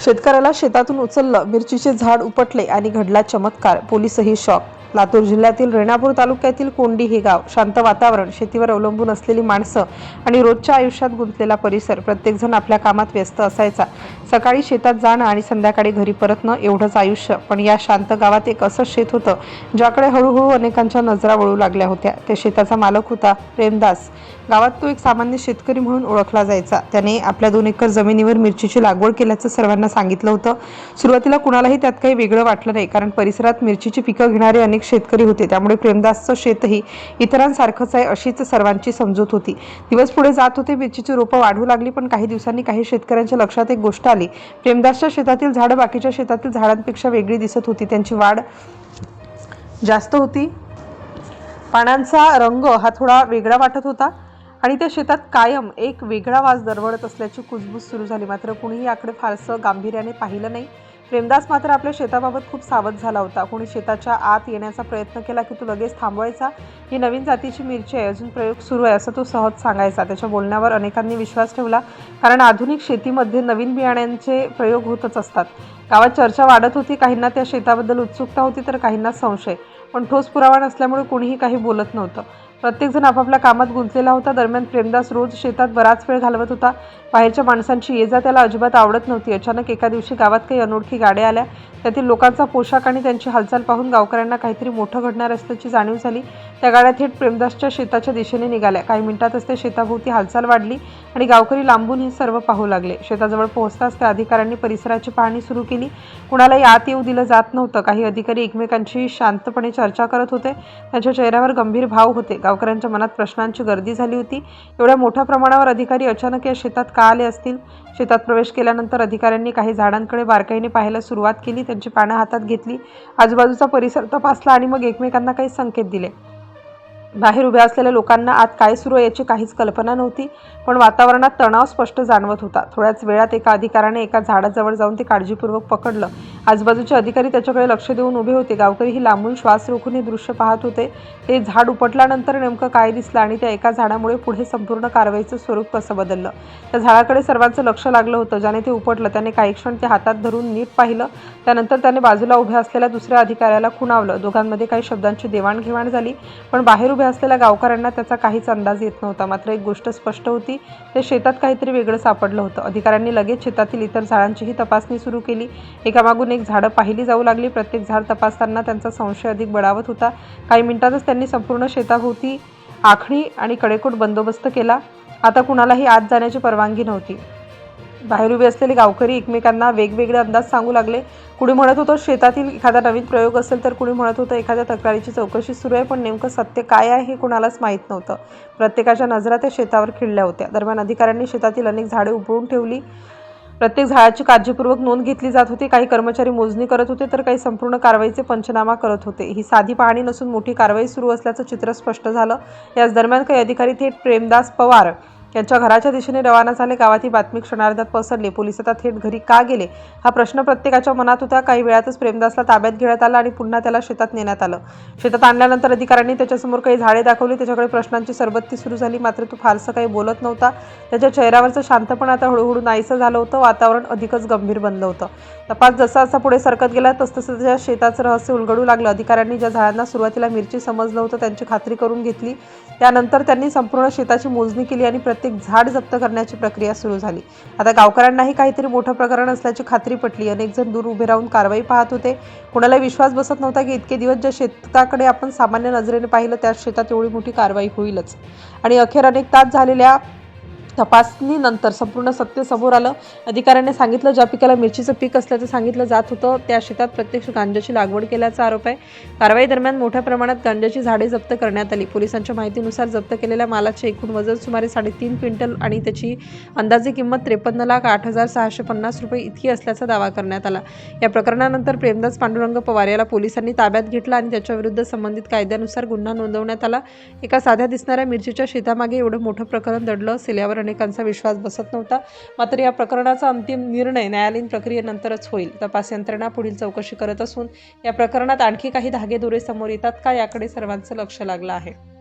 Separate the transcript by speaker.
Speaker 1: शेतकऱ्याला शेतातून उचललं, मिरचीचे झाड उपटले आणि घडला चमत्कार, पोलीसही शॉक। लातूर जिल्ह्यातील रेणापूर तालुक्यातील कोंडी हे गाव शांत वातावरण, शेतीवर अवलंबून असलेली माणसं आणि रोजच्या आयुष्यात गुंतलेला परिसर। प्रत्येकजण आपल्या कामात व्यस्त असायचा। सकाळी शेतात जाणं आणि संध्याकाळी घरी परतणं एवढंच आयुष्य। पण या शांत गावात एक असं शेत होतं ज्याकडे हळूहळू अनेकांच्या नजरा वळू लागल्या होत्या। त्या शेताचा मालक होता प्रेमदास। गावात तो एक सामान्य शेतकरी म्हणून ओळखला जायचा। त्याने आपल्या 2 एकर जमिनीवर मिरचीची लागवड केल्याचं सर्वांना सांगितलं होतं। सुरुवातीला कुणालाही त्यात काही वेगळं वाटलं नाही, कारण परिसरात मिरचीची पिकं घेणारे अनेक शेतकरी होते। त्यामुळे प्रेमदासचं शेतही इतरांसारखंच आहे अशीच सर्वांची समजूत होती। दिवस पुढे जात होते, मिरचीची रोपं वाढू लागली, पण काही दिवसांनी काही शेतकऱ्यांच्या लक्षात एक गोष्ट आली। प्रेमदासच्या शेतातील झाडं बाकीच्या शेतातील झाडांपेक्षा वेगळी दिसत होती। त्यांची वाढ जास्त होती, पानांचा रंग हा थोडा वेगळा वाटत होता आणि त्या शेतात कायम एक वेगळा वास दरवळत असल्याची कुजबूज सुरू झाली। मात्र कुणीही याकडे फारसं गांभीर्याने पाहिलं नाही। प्रेमदास मात्र आपल्या शेताबाबत खूप सावध झाला होता। कोणी शेताच्या आत येण्याचा प्रयत्न केला की तो लगेच थांबवायचा। ही नवीन जातीची मिरची आहे, अजून प्रयोग सुरू आहे असं तो सहज सांगायचा। त्याच्या बोलण्यावर अनेकांनी विश्वास ठेवला, कारण आधुनिक शेतीमध्ये नवीन बियाण्यांचे प्रयोग होतच असतात। गावात चर्चा वाढत होती। काहींना त्या शेताबद्दल उत्सुकता होती तर काहींना संशय, पण ठोस पुरावा नसल्यामुळे कोणीही काही बोलत नव्हतं। प्रत्येकजण आपापल्या कामात गुंतलेला होता। दरम्यान प्रेमदास रोज शेतात बराच वेळ घालवत होता। बाहेरच्या माणसांची ये जा त्याला अजिबात आवडत नव्हती। अचानक एका दिवशी गावात काही अनोळखी गाड्या आल्या। त्यातील लोकांचा पोशाख आणि त्यांची हालचाल पाहून गावकऱ्यांना काहीतरी मोठं घडणार असल्याची जाणीव झाली। त्या गाड्या थेट प्रेमदासच्या शेताच्या दिशेने निघाल्या। काही मिनिटातच त्या शेताभोवती हालचाल वाढली आणि गावकरी लांबून हे सर्व पाहू लागले। शेताजवळ पोहोचताच त्या अधिकाऱ्यांनी परिसराची पाहणी सुरू केली। कुणालाही आत येऊ दिलं जात नव्हतं। काही अधिकारी एकमेकांशी शांतपणे चर्चा करत होते। त्यांच्या चेहऱ्यावर गंभीर भाव होते। गावकऱ्यांच्या मनात प्रश्नांची गर्दी झाली होती। एवढ्या मोठ्या प्रमाणावर अधिकारी अचानक या शेतात का आले असतील? शेतात प्रवेश केल्यानंतर अधिकाऱ्यांनी काही झाडांकडे बारकाईने पाहायला सुरुवात केली। त्यांची पानं हातात घेतली, आजूबाजूचा परिसर तपासला आणि मग एकमेकांना काही संकेत दिले। बाहेर उभ्या असलेल्या लोकांना आत काय सुरू आहे याची काहीच कल्पना नव्हती, पण वातावरणात तणाव स्पष्ट जाणवत होता। थोड्याच वेळात एका अधिकाऱ्याने एका झाडाजवळ जाऊन ते काळजीपूर्वक पकडलं। आजूबाजूचे अधिकारी त्याच्याकडे लक्ष देऊन उभे होते। गावकरीही लांबून श्वास रोखून हे दृश्य पाहत होते। ते झाड उपटल्यानंतर नेमकं काय दिसलं आणि त्या एका झाडामुळे पुढे संपूर्ण कारवाईचं स्वरूप कसं बदललं? त्या झाडाकडे सर्वांचं लक्ष लागलं होतं। ज्याने ते उपटलं त्याने काही क्षण ते हातात धरून नीट पाहिलं। त्यानंतर त्याने बाजूला उभ्या असलेल्या दुसऱ्या अधिकाऱ्याला खुणावलं। दोघांमध्ये काही शब्दांची देवाणघेवाण झाली, पण बाहेर उभ्या असलेल्या गावकऱ्यांना त्याचा काहीच अंदाज येत नव्हता। मात्र एक गोष्ट स्पष्ट होती, त्या शेतात काहीतरी वेगळं सापडलं होतं। अधिकाऱ्यांनी लगेच शेतातील इतर झाडांचीही तपासणी सुरू केली। एकामागून एक झाडं पाहिली जाऊ लागली। प्रत्येक झाड तपासताना त्यांचा संशय अधिक बळावत होता। काही मिनिटातच त्यांनी संपूर्ण शेताभोवती आखणी आणि कडेकोट बंदोबस्त केला। आता कुणालाही आत जाण्याची परवानगी नव्हती। बाहेर उभे असलेले गावकरी एकमेकांना वेगवेगळे अंदाज सांगू लागले। कुणी म्हणत होतं शेतातील एखादा नवीन प्रयोग असेल, तर कुणी म्हणत होतं एखाद्या तक्रारीची चौकशी सुरू आहे, पण नेमकं सत्य काय आहे हे कुणालाच माहीत नव्हतं। प्रत्येकाच्या नजरा त्या शेतावर खिळल्या होत्या। दरम्यान अधिकाऱ्यांनी शेतातील अनेक झाडे उपळून ठेवली। प्रत्येक झाडाची काळजीपूर्वक नोंद घेतली जात होती। काही कर्मचारी मोजणी करत होते, तर काही संपूर्ण कारवाईचे पंचनामा करत होते। ही साधी पाहणी नसून मोठी कारवाई सुरू असल्याचं चित्र स्पष्ट झालं। याच दरम्यान काही अधिकारी थेट प्रेमदास पवार यांच्या घराच्या दिशेने रवाना झाले। गावात ही बातमी क्षणार्धात पसरली। पोलीस आता थेट घरी का गेले हा प्रश्न प्रत्येकाच्या मनात होता। काही वेळातच प्रेमदासला ताब्यात घेण्यात आलं आणि पुन्हा त्याला शेतात नेण्यात आलं। शेतात आणल्यानंतर अधिकाऱ्यांनी त्याच्यासमोर काही झाडे दाखवली। त्याच्याकडे प्रश्नांची सरबत्ती सुरू झाली, मात्र तो फारसं काही बोलत नव्हता। त्याच्या चेहऱ्यावरचं शांतपण आता हळूहळू नाहीसं झालं होतं। वातावरण अधिकच गंभीर बनलं होतं। तपास जसा पुढे सरकत गेला तसतसं त्या शेताचं रहस्य उलगडू लागलं। अधिकाऱ्यांनी ज्या झाडांना सुरुवातीला मिरची समजलं होतं त्यांची खात्री करून घेतली। त्यानंतर त्यांनी संपूर्ण शेताची मोजणी केली आणि प्रत्येक झाड जप्त करण्याची प्रक्रिया सुरू झाली। आता गावकऱ्यांनाही काहीतरी मोठं प्रकरण असल्याची खात्री पटली। अनेक जण दूर उभे राहून कारवाई पाहत होते। कुणाला विश्वास बसत नव्हता की इतके दिवस ज्या शेताकडे आपण सामान्य नजरेने पाहिलं त्याच शेतात एवढी मोठी कारवाई होईलच। आणि अखेर अनेक तास झालेल्या तपासणीनंतर संपूर्ण सत्य समोर आलं। अधिकाऱ्यांनी सांगितलं, ज्या पिकाला मिरचीचं पीक असल्याचं सांगितलं जात होतं त्या शेतात प्रत्यक्ष गांजाची लागवड केल्याचा आरोप आहे। कारवाई दरम्यान मोठ्या प्रमाणात गांजाची झाडे जप्त करण्यात आली। पोलिसांच्या माहितीनुसार जप्त केलेल्या मालाचे एकूण वजन सुमारे 3.5 क्विंटल आणि त्याची अंदाजे किंमत 53,08,650 रुपये इतकी असल्याचा दावा करण्यात आला। या प्रकरणानंतर प्रेमदास पांडुरंग पवार याला पोलिसांनी ताब्यात घेतलं आणि त्याच्याविरुद्ध संबंधित कायद्यानुसार गुन्हा नोंदवण्यात आला। एका साध्या दिसणाऱ्या मिरचीच्या शेतामागे एवढं मोठं प्रकरण दडलं असेल यावर अनेकांचा विश्वास बसत नव्हता। मात्र या प्रकरणाचा अंतिम निर्णय न्यायालयीन प्रक्रियेनंतरच होईल। तपास यंत्रणा पुढील चौकशी करत असून या प्रकरणात आणखी काही धागेदोरे समोर येतात का याकडे सर्वांचं लक्ष लागलं आहे।